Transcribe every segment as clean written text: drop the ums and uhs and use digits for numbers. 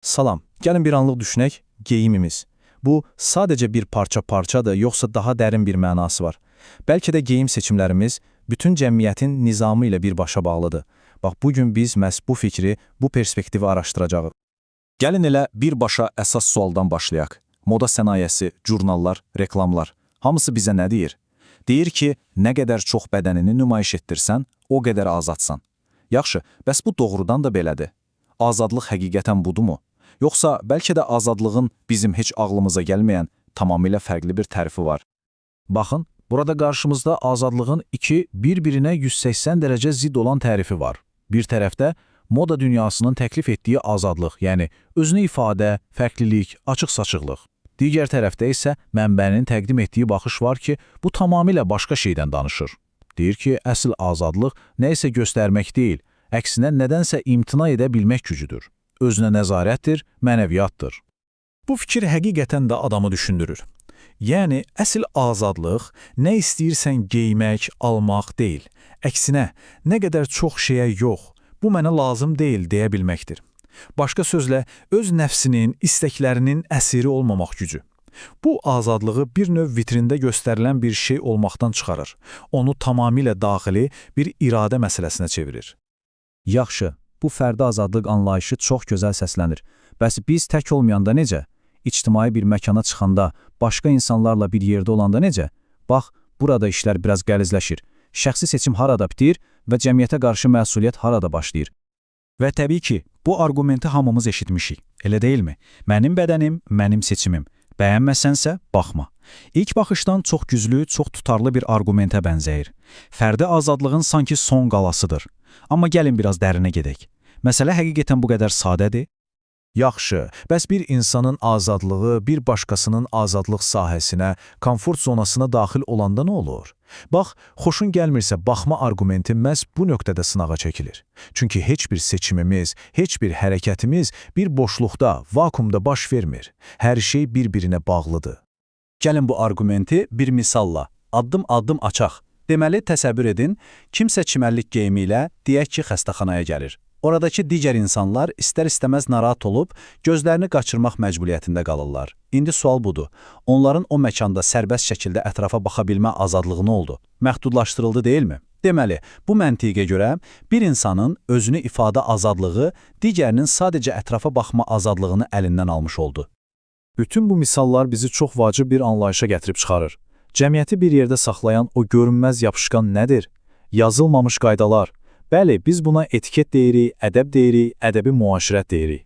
Salam, gəlin bir anlıq düşünək, geyimimiz. Bu, sadəcə bir parça-parçadır, yoxsa daha dərin bir mənası var. Bəlkə də geyim seçimlərimiz bütün cəmiyyətin nizamı ilə birbaşa bağlıdır. Bax, bugün biz məhz bu fikri, bu perspektivi araşdıracağıq. Gəlin elə birbaşa əsas sualdan başlayaq. Moda sənayesi, jurnallar, reklamlar, hamısı bizə nə deyir? Deyir ki, nə qədər çox bədənini nümayiş etdirsən, o qədər azadsan. Yaxşı, bəs bu doğrudan da belədir. Azadlıq həqiqətən budurmu? Yoxsa bəlkə də azadlığın bizim heç ağlımıza gəlməyən tamamilə fərqli bir tərifi var. Baxın, burada qarşımızda azadlığın iki bir-birinə 180 dərəcə zidd olan tərifi var. Bir tərəfdə moda dünyasının təklif etdiyi azadlıq, yəni özünü ifadə, fərqlilik, açıq-saçıqlıq. Digər tərəfdə isə mənbənin təqdim etdiyi baxış var ki, bu tamamilə başqa şeydən danışır. Deyir ki, əsl azadlıq nə isə göstərmək deyil, əksinə nədənsə imtina edə bilmək gücüdür. Özünə nəzarətdir, mənəviyyatdır. Bu fikir həqiqətən də adamı düşündürür. Yəni, əsl azadlıq nə istəyirsən geymək, almaq deyil. Əksinə, nə qədər çox şeyə yox, bu mənə lazım deyil deyə bilməkdir. Başqa sözlə, öz nəfsinin, istəklərinin əsiri olmamaq gücü. Bu azadlığı bir növ vitrində göstərilən bir şey olmaqdan çıxarır. Onu tamamilə daxili bir iradə məsələsinə çevirir. Yaxşı. Bu fərdi azadlıq anlayışı çox gözəl səslənir. Bəs biz tək olmayanda necə? İctimai bir məkana çıxanda, başqa insanlarla bir yerdə olanda necə? Bax, burada işlər biraz qəlizləşir. Şəxsi seçim harada bitir və cəmiyyətə qarşı məsuliyyət harada başlayır? Və təbii ki, bu arqumenti hamımız eşitmişik. Elə deyilmi? Mənim bədənim, mənim seçimim. Bəyənməsənsə, baxma. İlk baxışdan çox güclü, çox tutarlı bir arqumentə bənzəyir. Fərdi azadlığın sanki son qalasıdır. Amma gəlin biraz dərinə gedək. Məsələ həqiqətən bu qədər sadədir? Yaxşı, bəs bir insanın azadlığı bir başqasının azadlıq sahəsinə, komfort zonasına daxil olanda nə olur? Bax, xoşun gəlmirsə baxma arqumenti məhz bu nöqtədə sınağa çəkilir. Çünki heç bir seçimimiz, heç bir hərəkətimiz bir boşluqda, vakuumda baş vermir. Hər şey bir-birinə bağlıdır. Gəlin bu arqumenti bir misalla, addım-addım açaq. Deməli, təsəvvür edin, kimsə çimərlik geyimi ilə deyək ki, xəstəxanaya gəlir. Oradakı digər insanlar istər-istəməz narahat olub, gözlərini qaçırmaq məcburiyyətində qalırlar. İndi sual budur, onların o məkanda sərbəst şəkildə ətrafa baxa bilmə azadlığı nə oldu? Məhdudlaşdırıldı deyilmi? Deməli, bu məntiqə görə bir insanın özünü ifadə azadlığı digərinin sadəcə ətrafa baxma azadlığını əlindən almış oldu. Bütün bu misallar bizi çox vacib bir anlayışa gətirib çıxarır. Cəmiyyəti bir yerdə saxlayan o görünməz yapışqan nədir? Yazılmamış qaydalar. Bəli, biz buna etiket deyirik, ədəb deyirik, ədəbi müaşirət deyirik.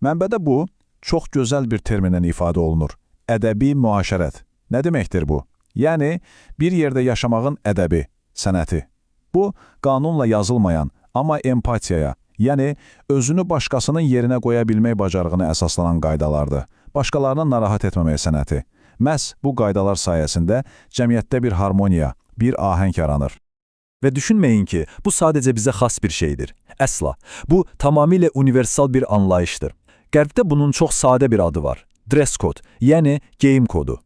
Mənbədə bu, çox gözəl bir terminlə ifadə olunur. Ədəbi müaşirət. Nə deməkdir bu? Yəni, bir yerdə yaşamağın ədəbi, sənəti. Bu, qanunla yazılmayan, amma empatiyaya, yəni özünü başqasının yerinə qoya bilmək bacarığına əsaslanan qaydalardır. Başqalarını narahat etməmək sənəti. Məhz bu qaydalar sayəsində cəmiyyətdə bir harmoniya, bir ahəng yaranır. Və düşünməyin ki, bu sadəcə bizə xas bir şeydir. Əsla. Bu, tamamilə universal bir anlayışdır. Qərbdə bunun çox sadə bir adı var. Dress code, yəni geyim kodu.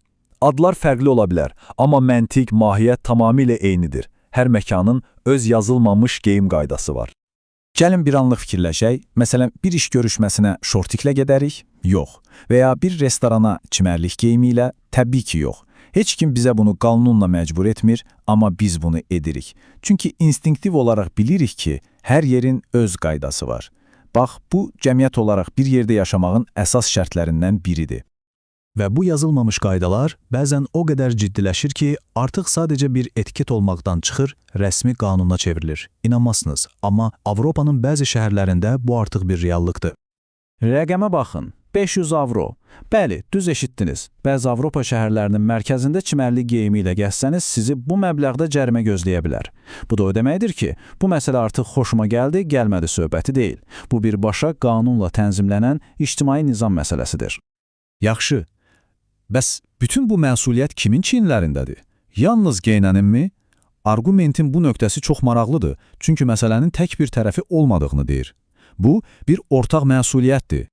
Adlar fərqli ola bilər, amma məntiq, mahiyyət tamamilə eynidir. Hər məkanın öz yazılmamış geyim qaydası var. Gəlin bir anlıq fikirləşək, məsələn, bir iş görüşməsinə şortiklə gedərik? Yox. Və ya bir restorana çimərlik geyimi ilə? Təbii ki, yox. Heç kim bizə bunu qanunla məcbur etmir, amma biz bunu edirik. Çünki instinktiv olaraq bilirik ki, hər yerin öz qaydası var. Bax, bu cəmiyyət olaraq bir yerdə yaşamağın əsas şərtlərindən biridir. Və bu yazılmamış qaydalar bəzən o qədər ciddiləşir ki, artıq sadəcə bir etiket olmaqdan çıxır, rəsmi qanuna çevrilir. İnanmazsınız, amma Avropanın bəzi şəhərlərində bu artıq bir reallıqdır. Rəqəmə baxın, 500 avro. Bəli, düz eşitdiniz. Bəzi Avropa şəhərlərinin mərkəzində çimərlik geyimi ilə gəzsəniz, sizi bu məbləğdə cərimə gözləyə bilər. Bu da o deməkdir ki, bu məsələ artıq xoşuma gəldi, gəlmədi söhbəti deyil. Bu birbaşa qanunla tənzimlənən ictimai nizam məsələsidir. Yaxşı. Bəs bütün bu məsuliyyət kimin çiyinlərindədir? Yalnız geyinəninmi? Arqumentin bu nöqtəsi çox maraqlıdır, çünki məsələnin tək bir tərəfi olmadığını deyir. Bu, bir ortaq məsuliyyətdir.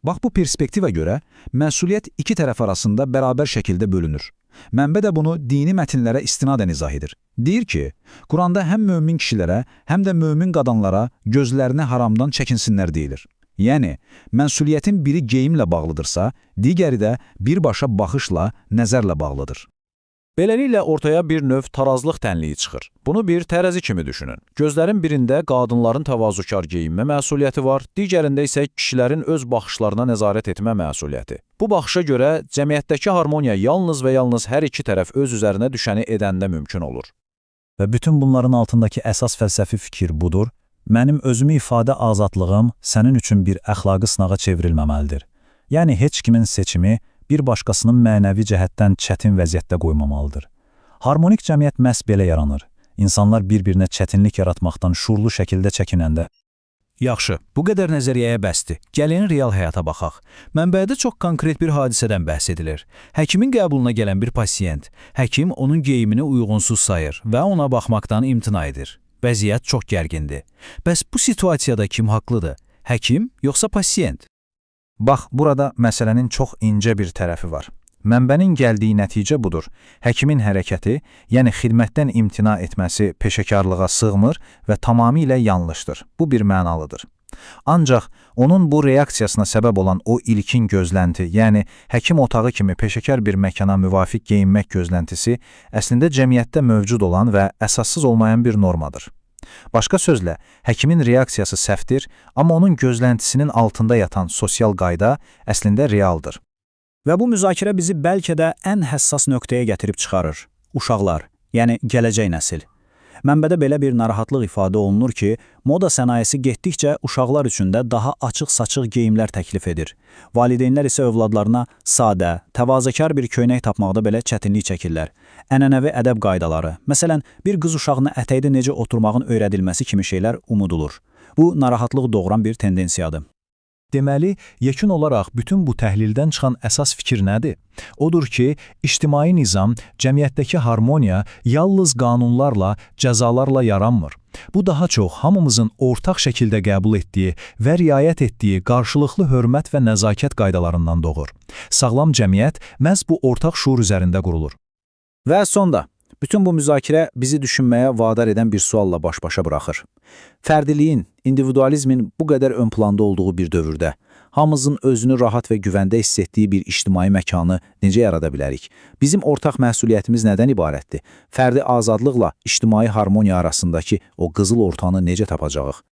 Bax, bu perspektivə görə, məsuliyyət iki tərəf arasında bərabər şəkildə bölünür. Mənbə də bunu dini mətnlərə istinadən izah edir. Deyir ki, Quranda həm mömin kişilərə, həm də mömin qadınlara gözlərini haramdan çəkinsinlər deyilir. Yəni, məsuliyyətin biri geyimlə bağlıdırsa, digəri də birbaşa baxışla, nəzərlə bağlıdır. Beləliklə ortaya bir növ tarazlıq tənliyi çıxır. Bunu bir tərəzi kimi düşünün. Gözlərin birində qadınların təvazökar geyinmə məsuliyyəti var, digərində isə kişilərin öz baxışlarına nəzarət etmə məsuliyyəti. Bu baxışa görə cəmiyyətdəki harmoniya yalnız və yalnız hər iki tərəf öz üzərinə düşəni edəndə mümkün olur. Və bütün bunların altındakı əsas fəlsəfi fikir budur: mənim özümü ifadə azadlığım sənin üçün bir əxlaqi sınağa çevrilməməlidir. Yəni, heç kimin seçimi bir başqasının mənəvi cəhətdən çətin vəziyyətdə qoymamalıdır. Harmonik cəmiyyət məhz belə yaranır. İnsanlar bir-birinə çətinlik yaratmaqdan şuurlu şəkildə çəkinəndə. Yaxşı, bu qədər nəzəriyyəyə bəsdir. Gəlin real həyata baxaq. Mənbədə çox konkret bir hadisədən bəhs edilir. Həkimin qəbuluna gələn bir pasiyent. Həkim onun geyimini uyğunsuz sayır və ona baxmaqdan imtina edir. Vəziyyət çox gərgindir. Bəs bu situasiyada kim haqlıdır? Həkim yoxsa pasiyent? Bax, burada məsələnin çox incə bir tərəfi var. Mənbənin gəldiyi nəticə budur. Həkimin hərəkəti, yəni xidmətdən imtina etməsi peşəkarlığa sığmır və tamamilə yanlışdır. Bu bir mənalıdır. Ancaq onun bu reaksiyasına səbəb olan o ilkin gözlənti, yəni həkim otağı kimi peşəkar bir məkana müvafiq geyinmək gözləntisi əslində cəmiyyətdə mövcud olan və əsassız olmayan bir normadır. Başqa sözlə, həkimin reaksiyası səhvdir, amma onun gözləntisinin altında yatan sosial qayda əslində realdır. Və bu müzakirə bizi bəlkə də ən həssas nöqtəyə gətirib çıxarır. Uşaqlar, yəni gələcək nəsil. Mənbədə belə bir narahatlıq ifadə olunur ki, moda sənayesi getdikcə uşaqlar üçün də daha açıq-saçıq geyimlər təklif edir. Valideynlər isə övladlarına sadə, təvazökar bir köynək tapmaqda belə çətinlik çəkirlər. Ənənəvi ədəb qaydaları, məsələn, bir qız uşağına ətəkdə necə oturmağın öyrədilməsi kimi şeylər umudulur. Bu, narahatlıq doğuran bir tendensiyadır. Deməli, yekun olaraq bütün bu təhlildən çıxan əsas fikir nədir? Odur ki, ictimai nizam, cəmiyyətdəki harmoniya yalnız qanunlarla, cəzalarla yaranmır. Bu daha çox hamımızın ortaq şəkildə qəbul etdiyi və riayət etdiyi qarşılıqlı hörmət və nəzakət qaydalarından doğur. Sağlam cəmiyyət məhz bu ortaq şuur üzərində qurulur. Və sonda, bütün bu müzakirə bizi düşünməyə vadar edən bir sualla baş-başa buraxır. Fərdiliyin, individualizmin bu qədər ön planda olduğu bir dövrdə, hamımızın özünü rahat və güvəndə hiss etdiyi bir ictimai məkanı necə yarada bilərik? Bizim ortaq məsuliyyətimiz nədən ibarətdir? Fərdi azadlıqla ictimai harmoniya arasındakı o qızıl ortanı necə tapacağıq?